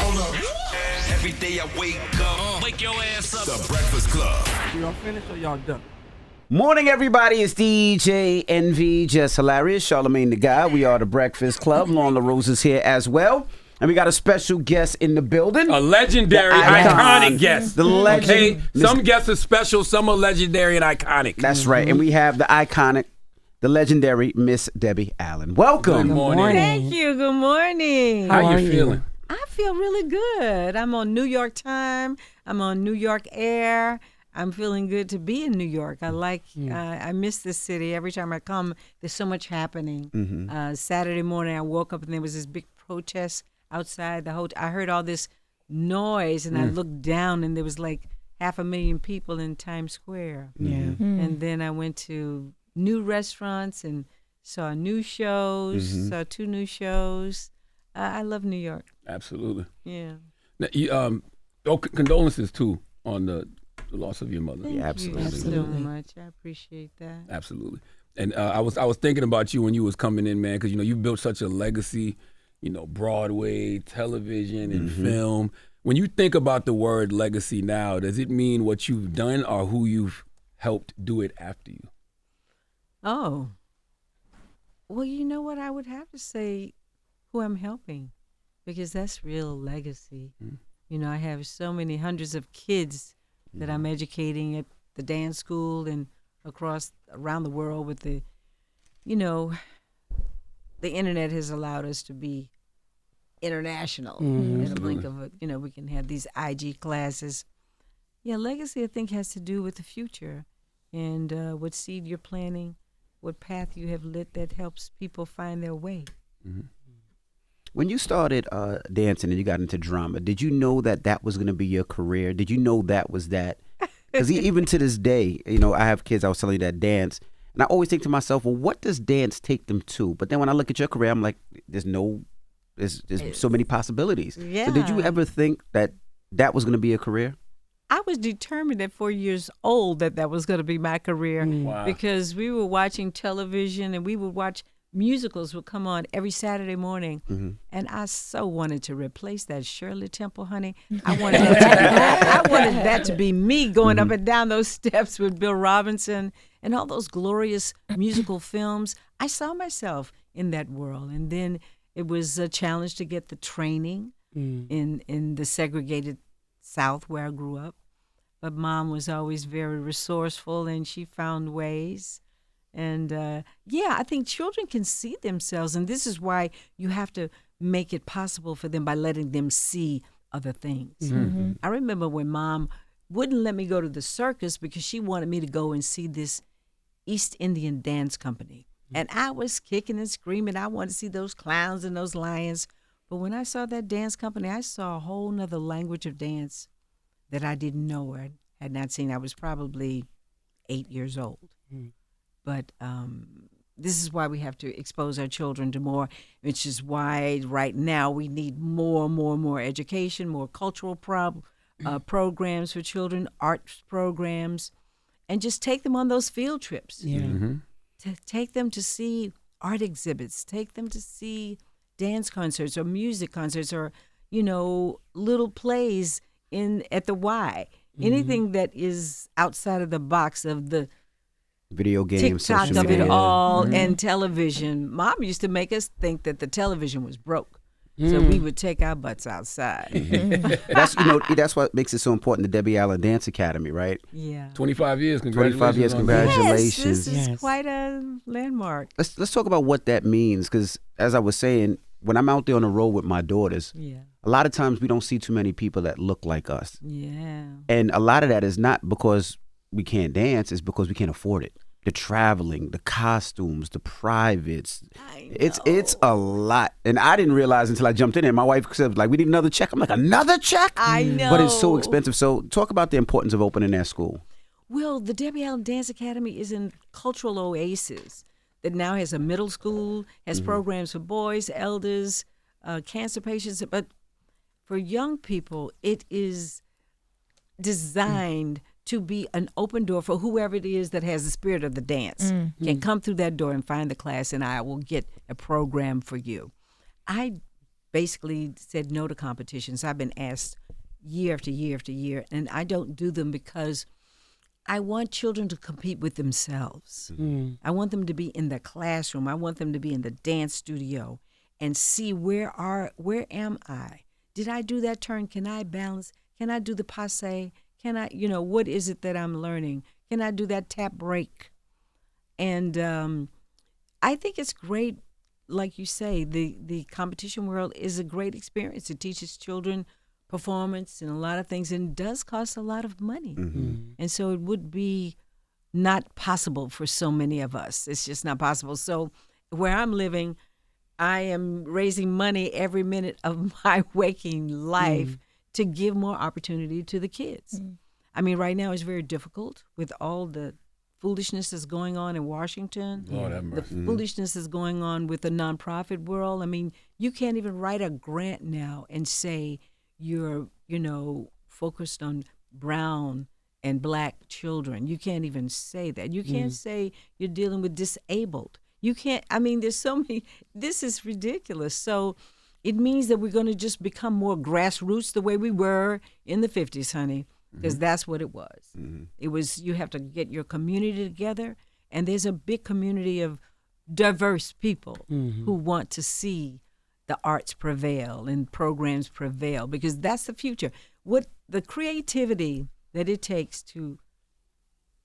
Hold up. Every day I wake up, wake your ass up. The Breakfast Club. Y'all finished or y'all done? Morning, everybody. It's DJ NV, Jess Hilarious, Charlamagne the Guy. We are the Breakfast Club. Loren LoRosa's here as well. And we got a special guest in the building. A legendary, iconic guest. The legend. Okay? Some guests are special, some are legendary and iconic. That's right. And we have the iconic, the legendary Miss Debbie Allen. Welcome. Good morning. Thank you. Good morning. How you feeling? I feel really good. I'm on New York time. I'm on New York air. I'm feeling good to be in New York. I miss this city. Every time I come, there's so much happening. Saturday morning, I woke up and there was this big protest outside the hotel. I heard all this noise and I looked down and there was like 500,000 people in Times Square. And then I went to new restaurants and saw new shows, saw 2 new shows. I love New York. Absolutely. Yeah. Now, condolences too on the loss of your mother. Thank absolutely. you so much. I appreciate that. Absolutely. And I was thinking about you when you was coming in, man, because you built such a legacy. Broadway, television, and film. When you think about the word legacy now, does it mean what you've done or who you've helped do it after you? Oh. Well, you know what? I would have to say who I'm helping because that's real legacy. I have so many hundreds of kids that I'm educating at the dance school and around the world with the internet has allowed us to be international. In a blink of we can have these IG classes. Yeah, legacy I think has to do with the future and what seed you're planting, what path you have lit that helps people find their way. When you started dancing and you got into drama, did you know that was going to be your career? Did you know that was that? Because even to this day, I have kids, I was telling you that dance. And I always think to myself, well, what does dance take them to? But then when I look at your career, I'm like, there's so many possibilities. Yeah. So did you ever think that was going to be a career? I was determined at 4 years old that was going to be my career because we were watching television and we would watch musicals would come on every Saturday morning. And I so wanted to replace that Shirley Temple, honey. I wanted that to be me going up and down those steps with Bill Robinson and all those glorious musical films. I saw myself in that world. And then it was a challenge to get the training in the segregated South where I grew up. But Mom was always very resourceful and she found ways. And I think children can see themselves. And this is why you have to make it possible for them by letting them see other things. I remember when Mom wouldn't let me go to the circus because she wanted me to go and see this East Indian dance company. And I was kicking and screaming. I wanted to see those clowns and those lions. But when I saw that dance company, I saw a whole nother language of dance that I didn't know or had not seen. I was probably 8 years old. But this is why we have to expose our children to more, which is why right now we need more education, more cultural programs for children, arts programs, and just take them on those field trips. To take them to see art exhibits, take them to see dance concerts or music concerts or, little plays at the Y. Anything that is outside of the box of the video games, TikTok social of it media. all, and television. Mom used to make us think that the television was broke. So we would take our butts outside. That's what makes it so important, the Debbie Allen Dance Academy, right? Yeah. 25 years, 25 years, on congratulations. Yes, this is quite a landmark. Let's talk about what that means, because as I was saying, when I'm out there on the road with my daughters, a lot of times we don't see too many people that look like us. Yeah. And a lot of that is not because we can't dance, it's because we can't afford it. The traveling, the costumes, the privates. It's a lot. And I didn't realize until I jumped in there. My wife said, we need another check. I'm like, another check? I know. But it's so expensive. So talk about the importance of opening that school. Well, the Debbie Allen Dance Academy is a cultural oasis that now has a middle school, has programs for boys, elders, cancer patients. But for young people, it is designed to be an open door for whoever it is that has the spirit of the dance. Can come through that door and find the class, and I will get a program for you. I basically said no to competitions. I've been asked year after year after year, and I don't do them because I want children to compete with themselves. I want them to be in the classroom. I want them to be in the dance studio and see where am I? Did I do that turn? Can I balance? Can I do the passe? Can I, what is it that I'm learning? Can I do that tap break? And I think it's great, like you say, the competition world is a great experience. It teaches children performance and a lot of things, and does cost a lot of money. And so it would be not possible for so many of us. It's just not possible. So where I'm living, I am raising money every minute of my waking life to give more opportunity to the kids. I mean, right now it's very difficult with all the foolishness that's going on in Washington. Lord have mercy. The foolishness that's going on with the nonprofit world. I mean, you can't even write a grant now and say you're, focused on brown and black children. You can't even say that. You can't say you're dealing with disabled. You can't, there's so many, this is ridiculous. So it means that we're going to just become more grassroots the way we were in the 50s, honey, because that's what it was. It was, you have to get your community together, and there's a big community of diverse people who want to see the arts prevail and programs prevail, because that's the future. What the creativity that it takes to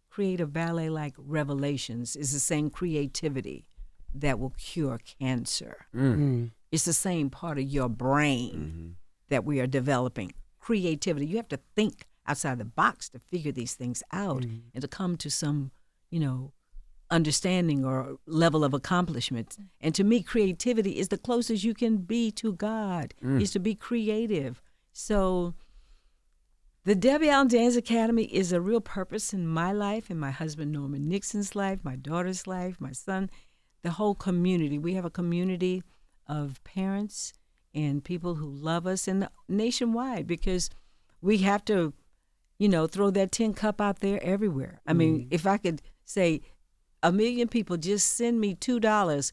create a ballet like Revelations is the same creativity that will cure cancer. It's the same part of your brain that we are developing. Creativity. You have to think outside the box to figure these things out and to come to some, understanding or level of accomplishment. And to me, creativity is the closest you can be to God, is to be creative. So the Debbie Allen Dance Academy is a real purpose in my life, in my husband Norman Nixon's life, my daughter's life, my son, the whole community. We have a community of parents and people who love us, and nationwide, because we have to, throw that tin cup out there everywhere. I mean, if I could say 1 million people just send me $2,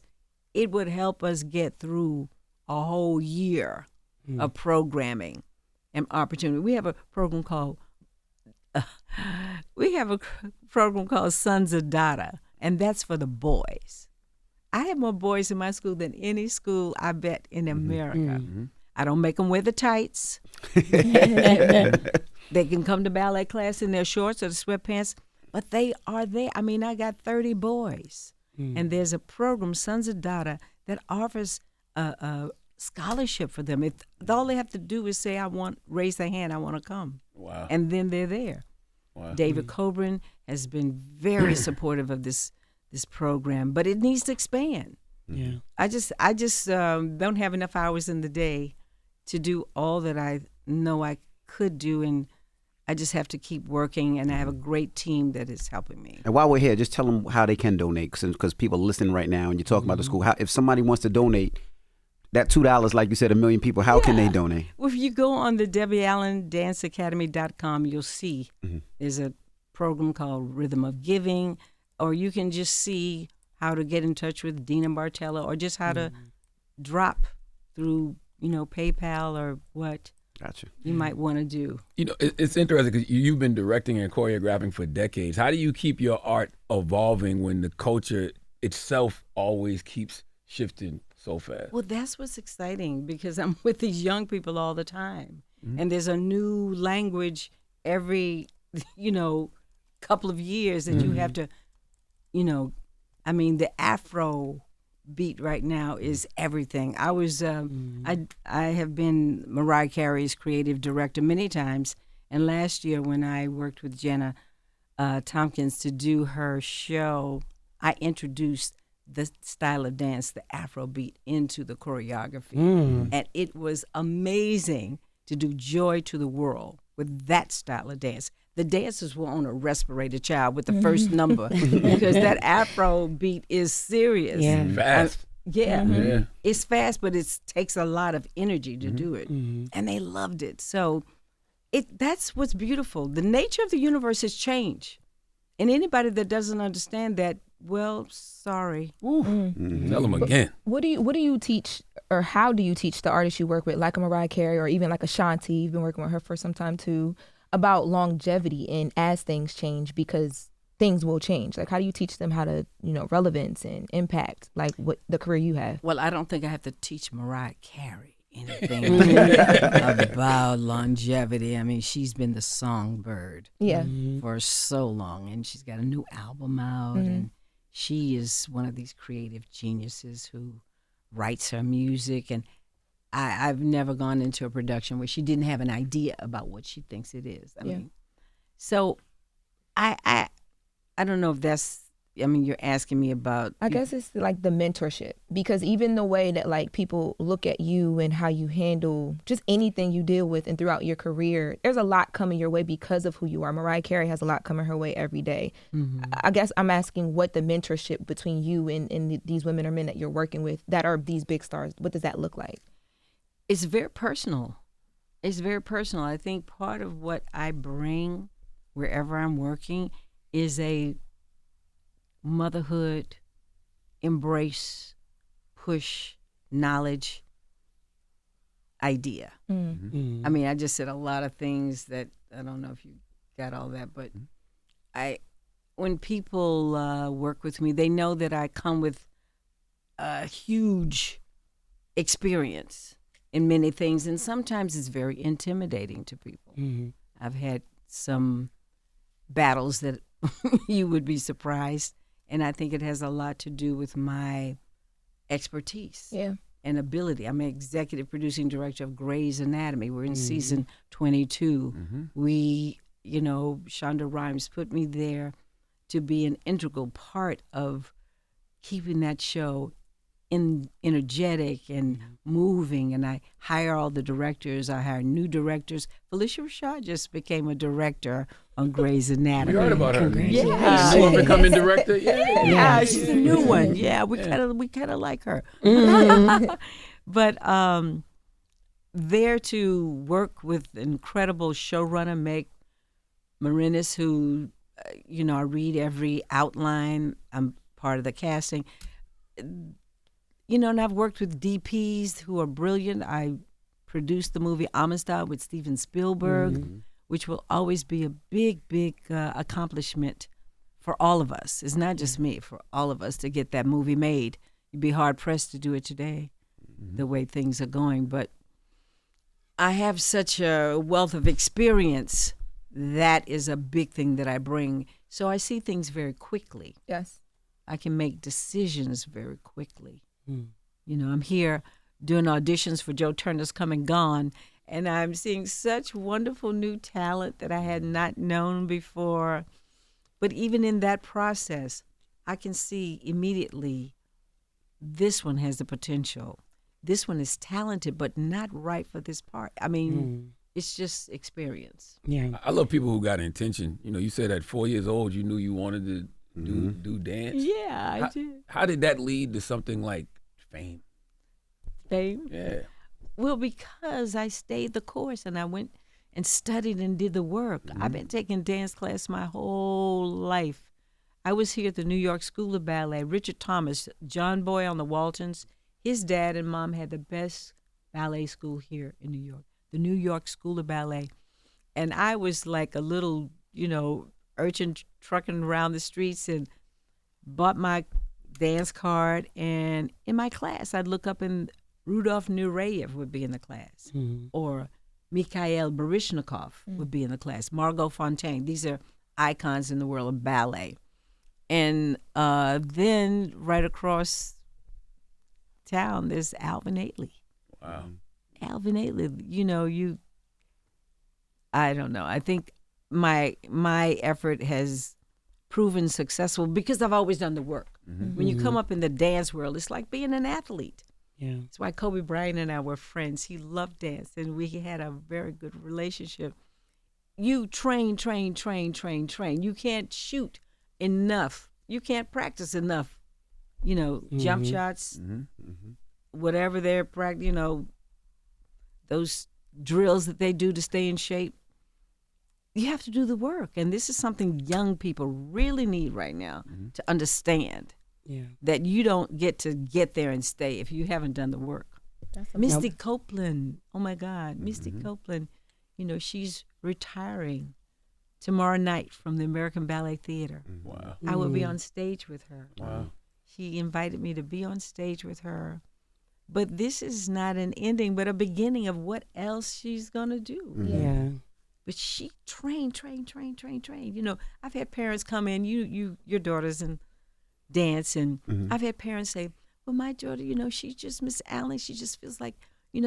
it would help us get through a whole year of programming and opportunity. We have a program called Sons of Dada, and that's for the boys. I have more boys in my school than any school, I bet, in America. I don't make them wear the tights. They can come to ballet class in their shorts or the sweatpants, but they are there. I mean, I got 30 boys, and there's a program, Sons of Dada, that offers a scholarship for them. All they have to do is say, raise their hand, I want to come. Wow. And then they're there. Wow. David Coburn has been very supportive of this program, but it needs to expand. Yeah. I just don't have enough hours in the day to do all that I know I could do, and I just have to keep working, and I have a great team that is helping me. And while we're here, just tell them how they can donate, because people are listening right now, and you're talking about the school. If somebody wants to donate, that $2, like you said, 1 million people, how can they donate? Well, if you go on the DebbieAllenDanceAcademy.com, you'll see there's a program called Rhythm of Giving, or you can just see how to get in touch with Dina Bartella, or just how to drop through, PayPal or what. Gotcha. You might want to do. It's interesting because you've been directing and choreographing for decades. How do you keep your art evolving when the culture itself always keeps shifting so fast? Well, that's what's exciting, because I'm with these young people all the time. And there's a new language every, couple of years that you have to, the Afro beat right now is everything. I was I have been Mariah Carey's creative director many times, and last year when I worked with Jenna Tompkins to do her show, I introduced the style of dance, the Afro beat, into the choreography, and it was amazing to do Joy to the World with that style of dance. The dancers were on a respirator, child, with the first number, because that Afro beat is serious. Yeah. Fast. Yeah. It's fast, but it takes a lot of energy to do it. And they loved it. So that's what's beautiful. The nature of the universe has changed. And anybody that doesn't understand that well, sorry. Tell them again. What do you teach, or how do you teach the artists you work with, like a Mariah Carey or even like a Shanti, you've been working with her for some time too, about longevity and as things change, because things will change. Like, how do you teach them how to, relevance and impact, like what the career you have? Well, I don't think I have to teach Mariah Carey anything about longevity. I mean, she's been the songbird for so long, and she's got a new album out, and she is one of these creative geniuses who writes her music. And I've never gone into a production where she didn't have an idea about what she thinks it is. I mean, so I don't know if that's, you're asking me about. I guess it's like the mentorship, because even the way that like people look at you and how you handle just anything you deal with and throughout your career, there's a lot coming your way because of who you are. Mariah Carey has a lot coming her way every day. I guess I'm asking what the mentorship between you and these women or men that you're working with that are these big stars, what does that look like? It's very personal. It's very personal. I think part of what I bring wherever I'm working is a motherhood, embrace, push, knowledge idea. I mean, I just said a lot of things that I don't know if you got all that, but when people work with me, they know that I come with a huge experience in many things, and sometimes it's very intimidating to people. I've had some battles that you would be surprised, and I think it has a lot to do with my expertise and ability. I'm an executive producing director of Grey's Anatomy. We're in season 22. We, Shonda Rhimes put me there to be an integral part of keeping that show energetic and moving, and I hire all the directors. I hire new directors. Felicia Rashad just became a director on Grey's Anatomy. You heard about her? Yeah, She's becoming director. Yeah, she's a new one. Yeah, we kind of like her. But there to work with incredible showrunner Meg Marinis, who I read every outline. I'm part of the casting. And I've worked with DPs who are brilliant. I produced the movie Amistad with Steven Spielberg, which will always be a big, big accomplishment for all of us. It's not just me, for all of us to get that movie made. You'd be hard-pressed to do it today, the way things are going. But I have such a wealth of experience. That is a big thing that I bring. So I see things very quickly. Yes. I can make decisions very quickly. I'm here doing auditions for Joe Turner's Come and Gone, and I'm seeing such wonderful new talent that I had not known before. But even in that process, I can see immediately this one has the potential. This one is talented, but not right for this part. I mean, it's just experience. Yeah, I love people who got intention. You said at 4 years old, you knew you wanted to do dance. Yeah, I did. How did that lead to something like fame? Fame? Yeah. Well, because I stayed the course and I went and studied and did the work. I've been taking dance class my whole life. I was here at the New York School of Ballet. Richard Thomas, John Boy on the Waltons, his dad and mom had the best ballet school here in New York, the New York School of Ballet. And I was like a little, urchin trucking around the streets and bought my dance card. And in my class, I'd look up and Rudolf Nureyev would be in the class, or Mikhail Baryshnikov would be in the class, Margot Fontaine. These are icons in the world of ballet. And then right across town, there's Alvin Ailey. Wow. Alvin Ailey, I don't know. I think my effort has proven successful because I've always done the work. When you come up in the dance world, it's like being an athlete. yeah. That's why Kobe Bryant and I were friends. He loved dance, and we had a very good relationship. You train. You can't shoot enough. You can't practice enough. Jump shots, whatever they're practicing, those drills that they do to stay in shape. you have to do the work. And this is something young people really need right now to understand. Yeah. That you don't get to get there and stay if you haven't done the work. Misty Copeland, oh my God, Misty Copeland, she's retiring tomorrow night from the American Ballet Theater. Wow. I will be on stage with her. Wow. She invited me to be on stage with her. But this is not an ending, but a beginning of what else she's going to do. Yeah. But she trained. I've had parents come in, your daughter's in dance, and I've had parents say, well, my daughter, she's just Miss Allen. She just feels like,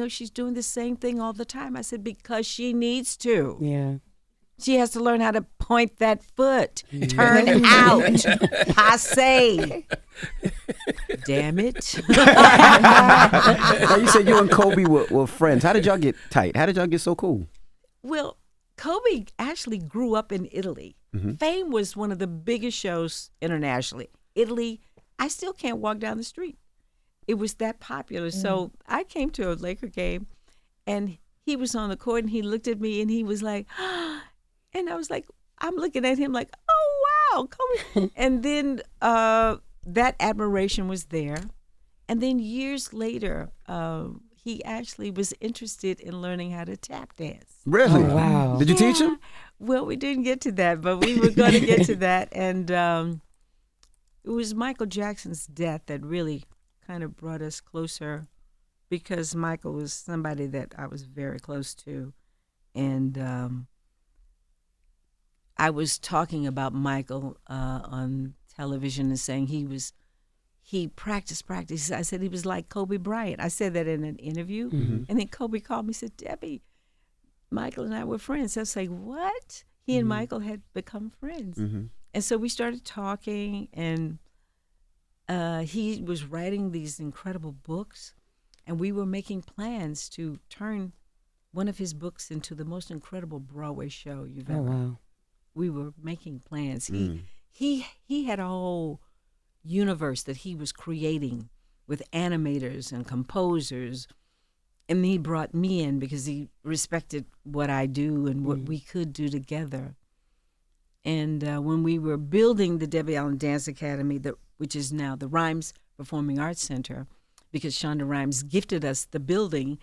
she's doing the same thing all the time. I said, because she needs to. Yeah. She has to learn how to point that foot, turn out, passe. Damn it. Now, you said you and Kobe were friends. How did y'all get tight? How did y'all get so cool? Well, Kobe actually grew up in Italy. Fame was one of the biggest shows internationally. Italy, I still can't walk down the street. It was that popular. So I came to a Laker game, and he was on the court, and he looked at me, and he was like, and I was like, I'm looking at him like, oh, wow, Kobe. And then that admiration was there. And then years later, he actually was interested in learning how to tap dance. Really? Oh, wow. Did you teach him? Well, we didn't get to that, but we were going to get to that. And it was Michael Jackson's death that really kind of brought us closer, because Michael was somebody that I was very close to. And I was talking about Michael on television and saying he practiced. I said he was like Kobe Bryant. I said that in an interview. And then Kobe called me and said, Debbie, Michael and I were friends. I was like, what? He and Michael had become friends. And so we started talking, and he was writing these incredible books, and we were making plans to turn one of his books into the most incredible Broadway show you've ever. Oh, wow. We were making plans. He had a whole universe that he was creating with animators and composers, and he brought me in because he respected what I do and what we could do together. And when we were building the Debbie Allen Dance Academy, which is now the Rhymes Performing Arts Center, because Shonda Rhimes gifted us the building,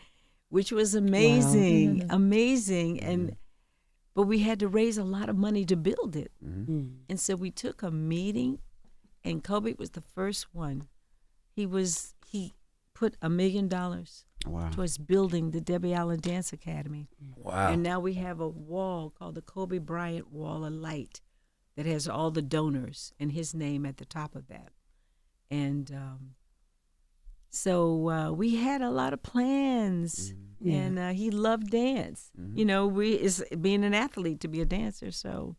which was amazing, amazing. But we had to raise a lot of money to build it. And so we took a meeting, and Kobe was the first one. He put $1 million towards building the Debbie Allen Dance Academy. Wow. And now we have a wall called the Kobe Bryant Wall of Light that has all the donors and his name at the top of that. And so we had a lot of plans, and he loved dance. It's being an athlete to be a dancer. So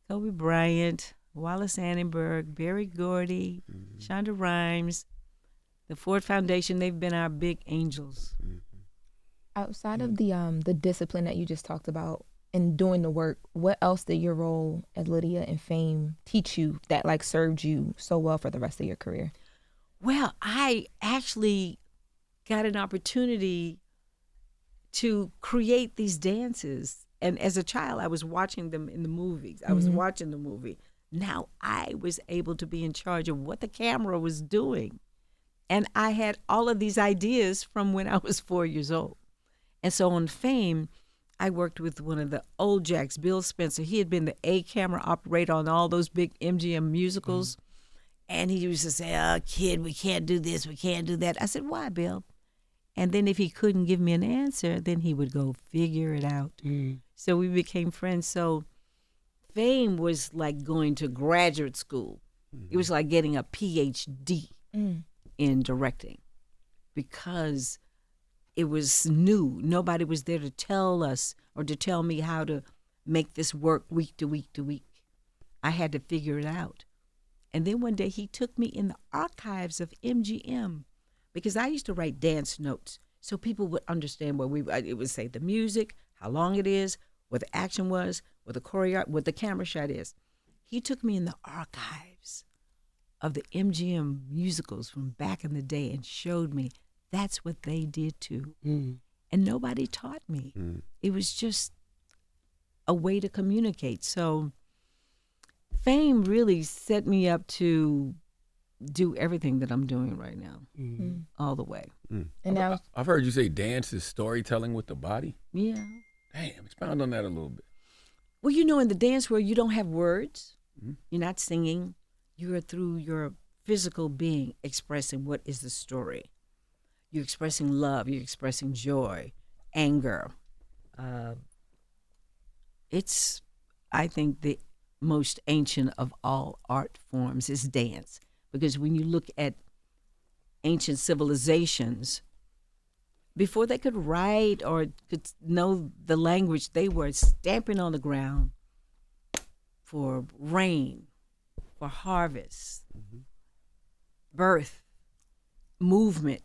Kobe Bryant, Wallace Annenberg, Berry Gordy, Shonda Rhimes, the Ford Foundation, they've been our big angels. Outside of the discipline that you just talked about and doing the work, what else did your role as Lydia in Fame teach you that like served you so well for the rest of your career? Well, I actually got an opportunity to create these dances. And as a child, I was watching them in the movies. I was watching the movie. Now I was able to be in charge of what the camera was doing. And I had all of these ideas from when I was 4 years old. And so on Fame, I worked with one of the old jacks, Bill Spencer. He had been the A camera operator on all those big MGM musicals. And he used to say, oh, kid, we can't do this, we can't do that. I said, why, Bill? And then if he couldn't give me an answer, then he would go figure it out. So we became friends. So Fame was like going to graduate school. It was like getting a PhD in directing, because it was new. Nobody was there to tell us or to tell me how to make this work week to week to week. I had to figure it out. And then one day he took me in the archives of MGM, because I used to write dance notes so people would understand it would say the music, how long it is, what the action was, what the choreo, what the camera shot is. He took me in the archives of the MGM musicals from back in the day and showed me that's what they did too. And nobody taught me. It was just a way to communicate. So fame really set me up to do everything that I'm doing right now, all the way. And now, I've heard you say dance is storytelling with the body. Yeah. Damn, expound on that a little bit. Well, you know, in the dance world, you don't have words. You're not singing. You're through your physical being expressing what is the story. You're expressing love. You're expressing joy, anger. It's, I think, the most ancient of all art forms is dance. Because when you look at ancient civilizations, before they could write or could know the language, they were stamping on the ground for rain, for harvest, birth, movement,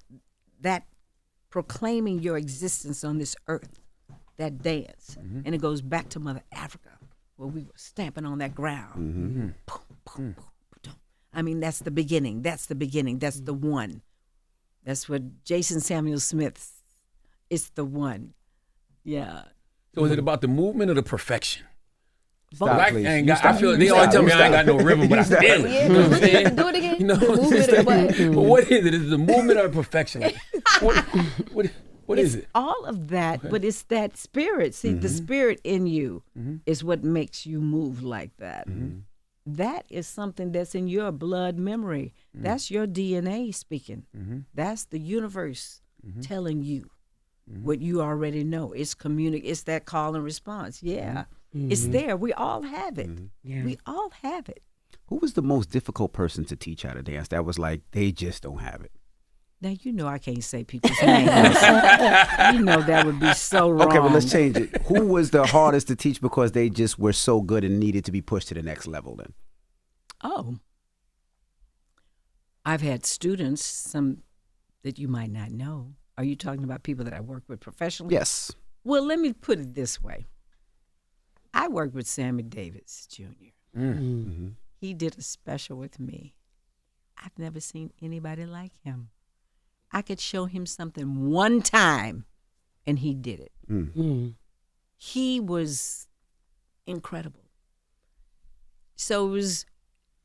that proclaiming your existence on this earth, that dance. And it goes back to Mother Africa, where we were stamping on that ground. Boom, boom, boom, boom. I mean, that's the beginning. That's the beginning. That's the one. That's what Jason Samuel Smith, it's the one. Yeah. So is it about the movement or the perfection? Stop, Like, please. I, ain't You got, I stop. feel You they always stop. tell me You I ain't got stop. no rhythm, but I feel it. Yeah, You know what I'm saying? do it again. You know, The movement it's or like, what? but what is it? Is it the movement or the perfection? Like, what is It's it? all of that, but it's that spirit. See, the spirit in you is what makes you move like that. That is something that's in your blood memory. That's your DNA speaking. That's the universe telling you what you already know. It's It's that call and response. Yeah, it's there. We all have it. We all have it. Who was the most difficult person to teach how to dance? That was like, they just don't have it. Now, you know I can't say people's names. You know that would be so wrong. Okay, but let's change it. Who was the hardest to teach because they just were so good and needed to be pushed to the next level then? Oh. I've had students, some that you might not know. Are you talking about people that I work with professionally? Yes. Well, let me put it this way. I worked with Sammy Davis Jr. He did a special with me. I've never seen anybody like him. I could show him something one time, and he did it. He was incredible. So it was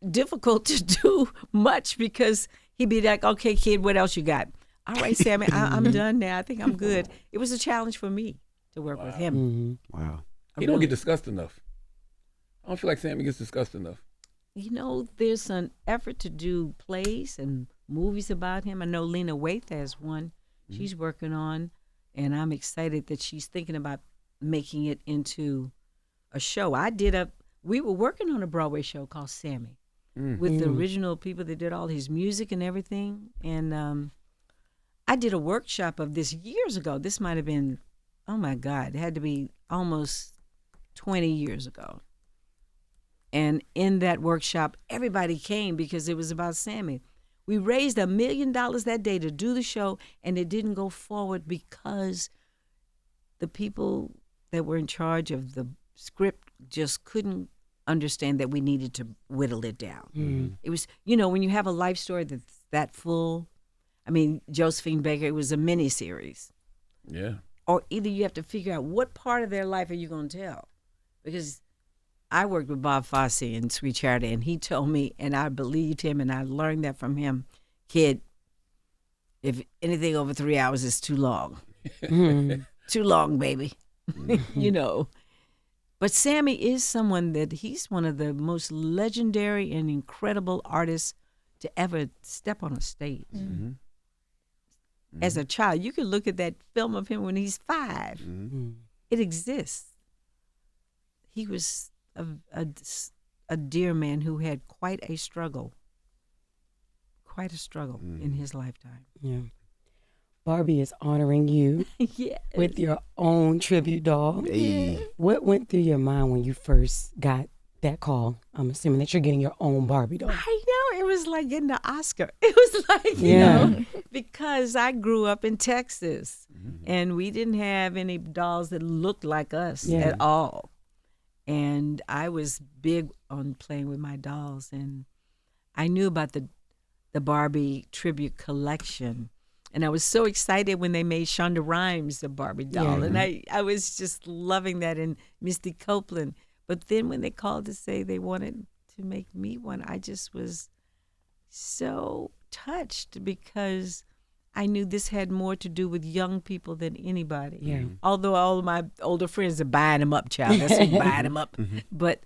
difficult to do much because he'd be like, okay, kid, what else you got? All right, Sammy, I'm done now. I think I'm good. It was a challenge for me to work with him. Wow. He don't get discussed enough. I don't feel like Sammy gets discussed enough. You know, there's an effort to do plays and movies about him. I know Lena Waithe has one she's working on, and I'm excited that she's thinking about making it into a show. We were working on a Broadway show called Sammy with the original people that did all his music and everything. And I did a workshop of this years ago. This might have been, oh my God, it had to be almost 20 years ago. And in that workshop, everybody came because it was about Sammy. We raised $1 million that day to do the show, and it didn't go forward because the people that were in charge of the script just couldn't understand that we needed to whittle it down. It was, when you have a life story that's that full, I mean, Josephine Baker, it was a miniseries. Yeah. Or either you have to figure out what part of their life are you going to tell. Because I worked with Bob Fosse in Sweet Charity, and he told me, and I believed him, and I learned that from him, kid, if anything over 3 hours is too long. Too long, baby. But Sammy is someone that he's one of the most legendary and incredible artists to ever step on a stage. As a child, you can look at that film of him when he's 5. It exists. He was a dear man who had quite a struggle in his lifetime. Yeah. Barbie is honoring you Yes. with your own tribute doll. Hey. What went through your mind when you first got that call? I'm assuming that you're getting your own Barbie doll. I know. It was like getting an Oscar. It was like, because I grew up in Texas and we didn't have any dolls that looked like us at all. And I was big on playing with my dolls, and I knew about the Barbie tribute collection. And I was so excited when they made Shonda Rhimes the Barbie doll. Yeah. And I was just loving that, and Misty Copeland. But then when they called to say they wanted to make me one, I just was so touched because I knew this had more to do with young people than anybody. Yeah. Although all of my older friends are buying them up, child. That's who's buying them up. But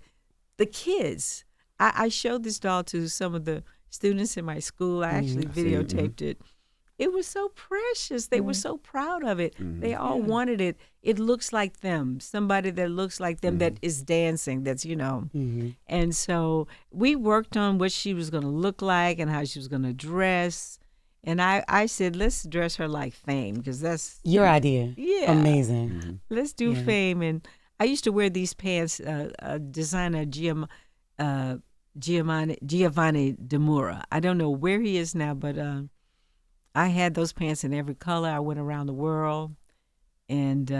the kids, I showed this doll to some of the students in my school. I actually videotaped it. It was so precious. They were so proud of it. They all wanted it. It looks like them, somebody that looks like them that is dancing, that's, you know. And so we worked on what she was going to look like and how she was going to dress. And I said, let's dress her like Fame, because that's Your idea. Yeah. Amazing. Let's do Fame. And I used to wear these pants, designer Giovanni Demura. I don't know where he is now, but I had those pants in every color. I went around the world, and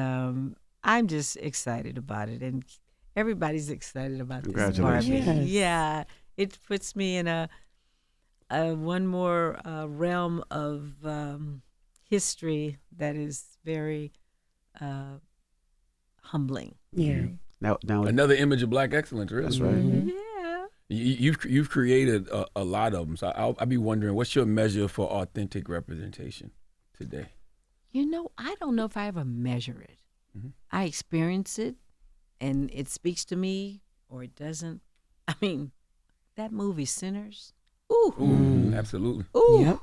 I'm just excited about it. And everybody's excited about this Barbie. Congratulations. Yeah, it puts me in a one more realm of history that is very humbling. Yeah. Now Another image of Black excellence, really. that's right. Yeah. You've created a lot of them, so I'll be wondering, what's your measure for authentic representation today? You know, I don't know if I ever measure it. I experience it, and it speaks to me, or it doesn't. I mean, that movie Sinners. Ooh, Absolutely. ooh, Yep.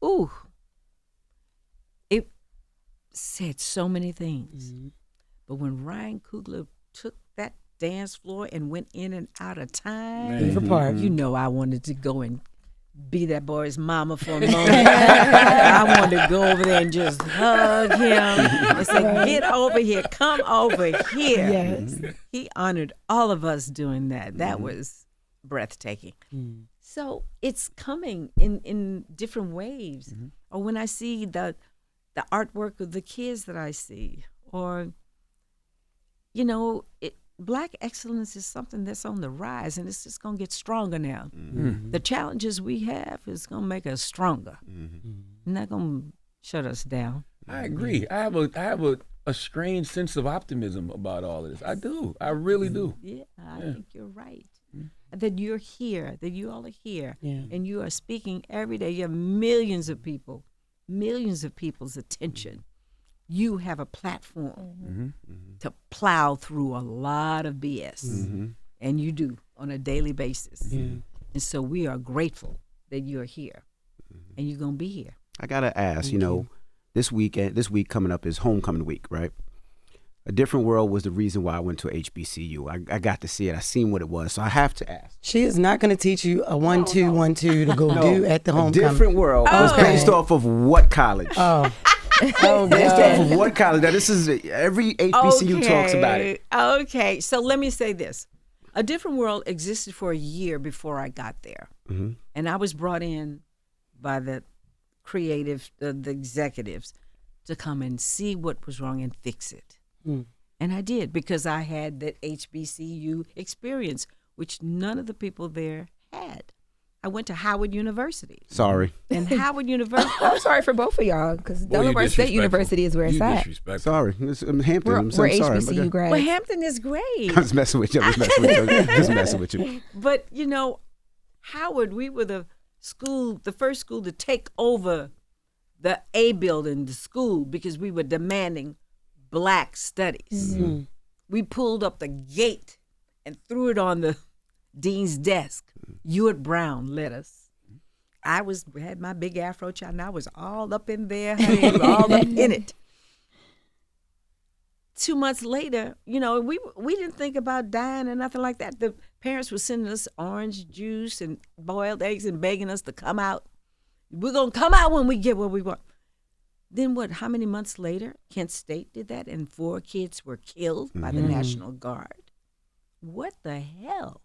ooh. It said so many things, but when Ryan Coogler took that dance floor and went in and out of time, Favorite part. you know, I wanted to go and be that boy's mama for a moment. I wanted to go over there and just hug him and say, get over here, come over here. Yes. He honored all of us doing that. That was breathtaking. So it's coming in different waves. Or when I see the artwork of the kids that I see, or, you know, Black excellence is something that's on the rise, and it's just going to get stronger now. The challenges we have is going to make us stronger. Not going to shut us down. I agree. I have a strange sense of optimism about all of this. I do. I really do. Yeah, I think you're right. That you're here, that you all are here, and you are speaking every day. You have millions of people's attention. You have a platform to plow through a lot of BS, and you do on a daily basis. And so we are grateful that you're here, and you're gonna be here. I gotta ask, you know, this week coming up is homecoming week, right? A Different World was the reason why I went to HBCU. I got to see it. I seen what it was, so I have to ask. She is not going to teach you a 1-2 1-2 to go do at the A homecoming. Different World was based off of what college? Oh, Based off of what college? Now, this is every HBCU talks about it. Okay, so let me say this. A Different World existed for a year before I got there. And I was brought in by the creative, the executives, to come and see what was wrong and fix it. And I did, because I had that HBCU experience, which none of the people there had. I went to Howard University. Sorry. And Howard University. I'm sorry for both of y'all, because Delaware State University is where it's at. Sorry. It's Hampton. I'm We're sorry. HBCU grads. Well, Hampton is great. I'm just messing with you. Just messing with you. But, you know, Howard, we were the first school to take over the A building, the school, because we were demanding Black studies. We pulled up the gate and threw it on the dean's desk. Ewart Brown led us. I had my big afro child, and I was all up in there, honey, all up in it. 2 months later, you know, we didn't think about dying or nothing like that. The parents were sending us orange juice and boiled eggs and begging us to come out. We're going to come out when we get what we want. Then how many months later, Kent State did that, and 4 kids were killed by the National Guard. What the hell?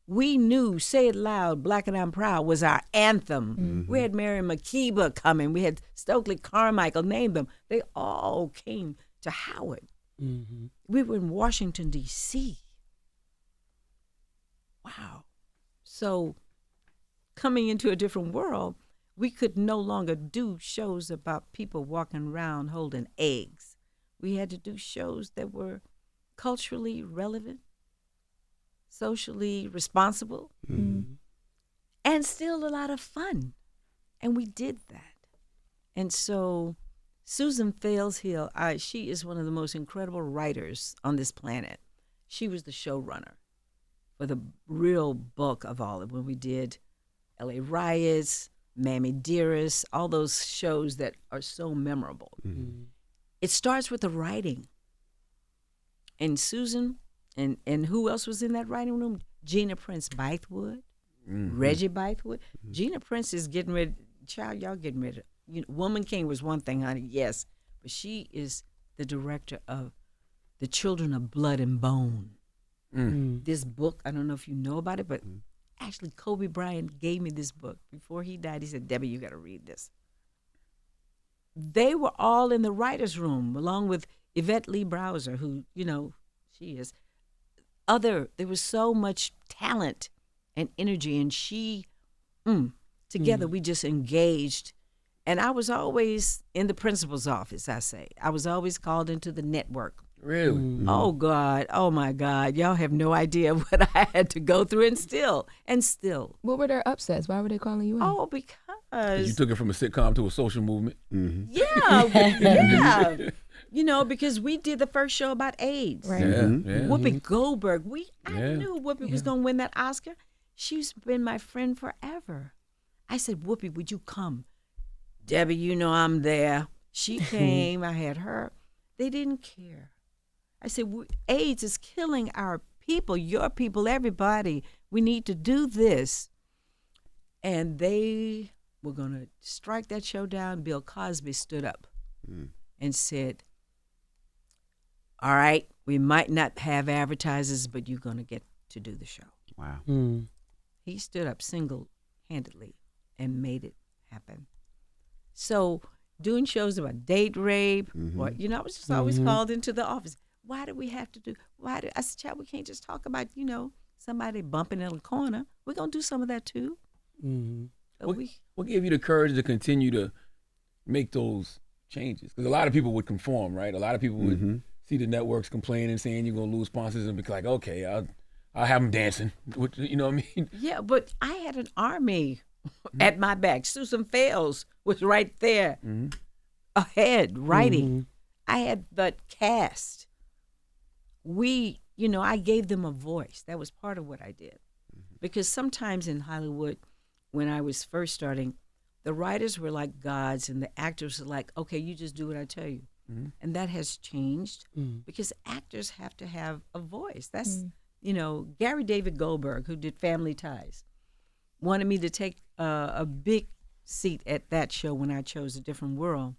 We knew Say It Loud, Black and I'm Proud was our anthem. We had Mary McKeeba coming. We had Stokely Carmichael, name them. They all came to Howard. We were in Washington, D.C. Wow. So coming into A Different World, We could no longer do shows about people walking around holding eggs. We had to do shows that were culturally relevant, socially responsible, and still a lot of fun. And we did that. And so Susan Failshill, she is one of the most incredible writers on this planet. She was the showrunner for the real bulk of all of when we did LA Riots, Mammy Dearest, all those shows that are so memorable. It starts with the writing. And Susan, and who else was in that writing room? Gina Prince Bythewood, Reggie Bythewood. Gina Prince is getting ready. Child, y'all getting ready. Woman King was one thing, honey, yes. But she is the director of The Children of Blood and Bone. This book, I don't know if you know about it, but actually Kobe Bryant gave me this book. Before he died, he said, Debbie, you got to read this. They were all in the writer's room, along with Yvette Lee Browser, who, she is. There was so much talent and energy, and together we just engaged. And I was always in the principal's office, I say. I was always called into the network. Really? Oh, God. Oh, my God. Y'all have no idea what I had to go through and still. What were their upsets? Why were they calling you in? Oh, because. You took it from a sitcom to a social movement? Yeah. Because we did the first show about AIDS. Right. Yeah. Whoopi Goldberg. I Yeah. knew Whoopi was going to win that Oscar. She's been my friend forever. I said, Whoopi, would you come? Debbie, I'm there. She came. I had her. They didn't care. I said, AIDS is killing our people, your people, everybody. We need to do this. And they were going to strike that show down. Bill Cosby stood up and said, all right, we might not have advertisers, but you're going to get to do the show. Wow. He stood up single-handedly and made it happen. So doing shows about date rape, or I was just always called into the office. Why do we have to do? I said, child, we can't just talk about somebody bumping in a corner. We're gonna do some of that too. What gave you the courage to continue to make those changes? Because a lot of people would conform, right? A lot of people would see the networks complaining, saying you're gonna lose sponsors, and be like, okay, I'll have them dancing. You know what I mean? Yeah, but I had an army at my back. Susan Fails was right there ahead writing. I had the cast. I gave them a voice. That was part of what I did. Because sometimes in Hollywood, when I was first starting, the writers were like gods and the actors were like, okay, you just do what I tell you. And that has changed because actors have to have a voice. That's, Gary David Goldberg, who did Family Ties, wanted me to take a big seat at that show when I chose A Different World.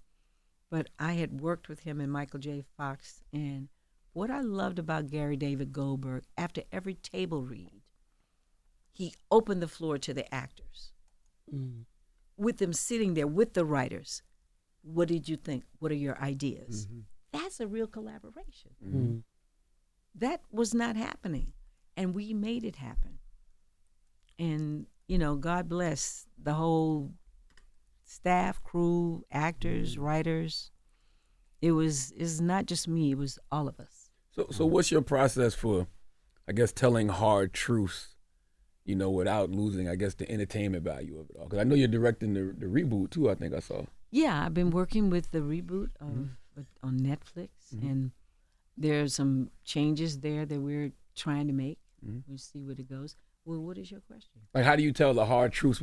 But I had worked with him and Michael J. Fox, and what I loved about Gary David Goldberg, after every table read, he opened the floor to the actors, with them sitting there with the writers. What did you think? What are your ideas? That's a real collaboration. That was not happening, and we made it happen. And, God bless the whole staff, crew, actors, writers. It's not just me, it was all of us. So what's your process for, I guess, telling hard truths, without losing, I guess, the entertainment value of it all? Because I know you're directing the reboot, too, I think I saw. Yeah, I've been working with the reboot on Netflix, and there's some changes there that we're trying to make. We'll see where it goes. Well, what is your question? Like, how do you tell the hard truths?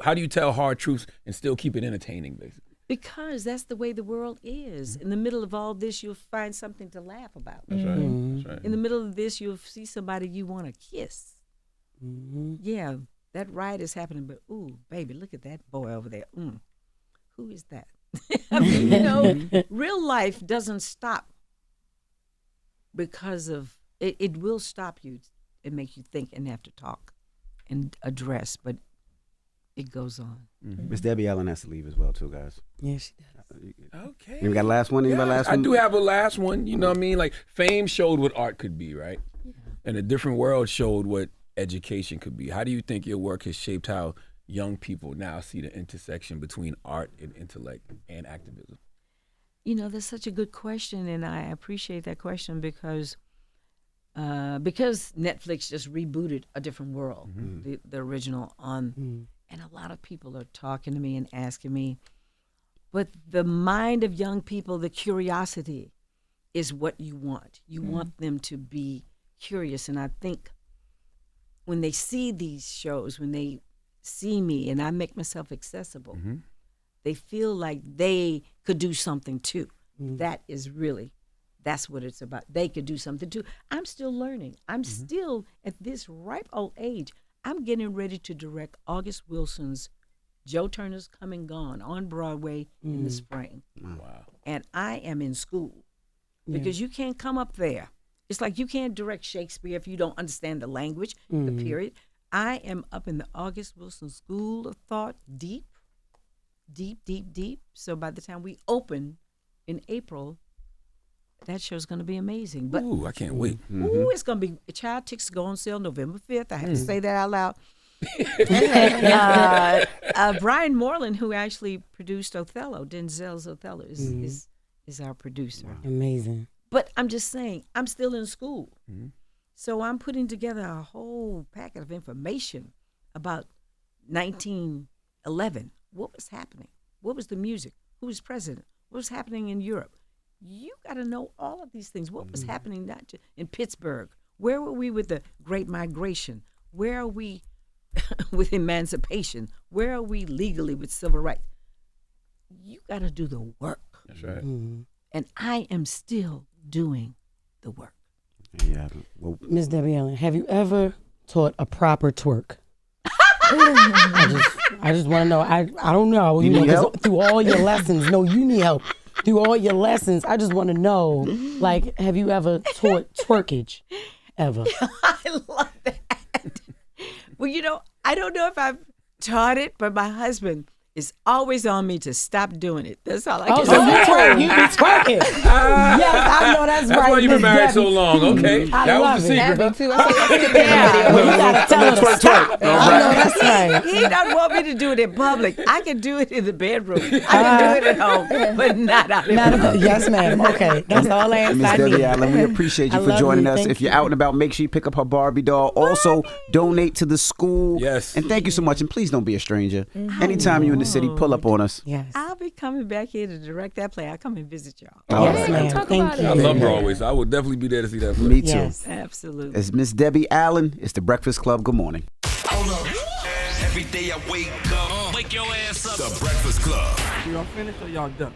How do you tell hard truths and still keep it entertaining, basically? Because that's the way the world is. In the middle of all this, you'll find something to laugh about. That's right. That's right. In the middle of this, you'll see somebody you want to kiss. Yeah, that riot is happening, but ooh, baby, look at that boy over there. Who is that? I mean, real life doesn't stop because of it will stop you and make you think and have to talk and address, but it goes on. Miss Debbie Allen has to leave as well, too, guys. Yeah, she does. Okay. You got a last one? Anybody last one? I do have a last one. You know what I mean? Like, fame showed what art could be, right? Yeah. And A Different World showed what education could be. How do you think your work has shaped how young people now see the intersection between art and intellect and activism? That's such a good question, and I appreciate that question because Netflix just rebooted A Different World, the original on, and a lot of people are talking to me and asking me, but the mind of young people, the curiosity is what you want. You want them to be curious, and I think when they see these shows, when they see me and I make myself accessible, they feel like they could do something too. That's what it's about. They could do something too. I'm still learning. I'm still at this ripe old age. I'm getting ready to direct August Wilson's Joe Turner's Come and Gone on Broadway in the spring. Wow. And I am in school because you can't come up there. It's like you can't direct Shakespeare if you don't understand the language, the period. I am up in the August Wilson School of Thought, deep. So by the time we open in April, that show's going to be amazing. But Ooh, I can't wait. it's going to be, Child Tickets go on sale November 5th. I have to say that out loud. Brian Moreland, who actually produced Othello, Denzel's Othello, is our producer. Wow. Amazing. But I'm just saying, I'm still in school. So I'm putting together a whole packet of information about 1911. What was happening? What was the music? Who was president? What was happening in Europe? You got to know all of these things. What was happening not just in Pittsburgh? Where were we with the Great Migration? Where are we with emancipation? Where are we legally with civil rights? You got to do the work. That's right. And I am still doing the work. Yeah. Well, Miss Debbie Allen, have you ever taught a proper twerk? I just want to know. I don't know. You need help? Through all your lessons, no, you need help. Through all your lessons, I just want to know, like, have you ever taught twerkage? Ever? I love that. Well, I don't know if I've taught it, but my husband is always on me to stop doing it. That's all I can So say. you be twerking. Yes, I know that's right. That's why you've been Miss married Debbie. so long. Okay. I That love was the it. secret. Me too. I saw a video. Well, you gotta tell him to stop. I know that's right. He doesn't want me to do it in public. I can do it in the bedroom. I can do it at home, but not out in public. Yes, ma'am. Okay, that's all I Miss I Debbie need. Allen, we appreciate you I for love joining you. us. Thank If you're you. out and about, make sure you pick up her Barbie doll. Also, donate to the school. Yes. And thank you so much. And please don't be a stranger. Anytime you're in the city, pull up on us. Yes. I'll be coming back here to direct that play. I'll come and visit y'all. Yes, Let's ma'am. talk Thank about you. I it. love Broadway, so I would definitely be there to see that play. Me too. Yes. Absolutely. It's Miss Debbie Allen. It's the Breakfast Club. Good morning. Hold up. Every day I wake up, wake your ass up. The Breakfast Club. Y'all finished or y'all done?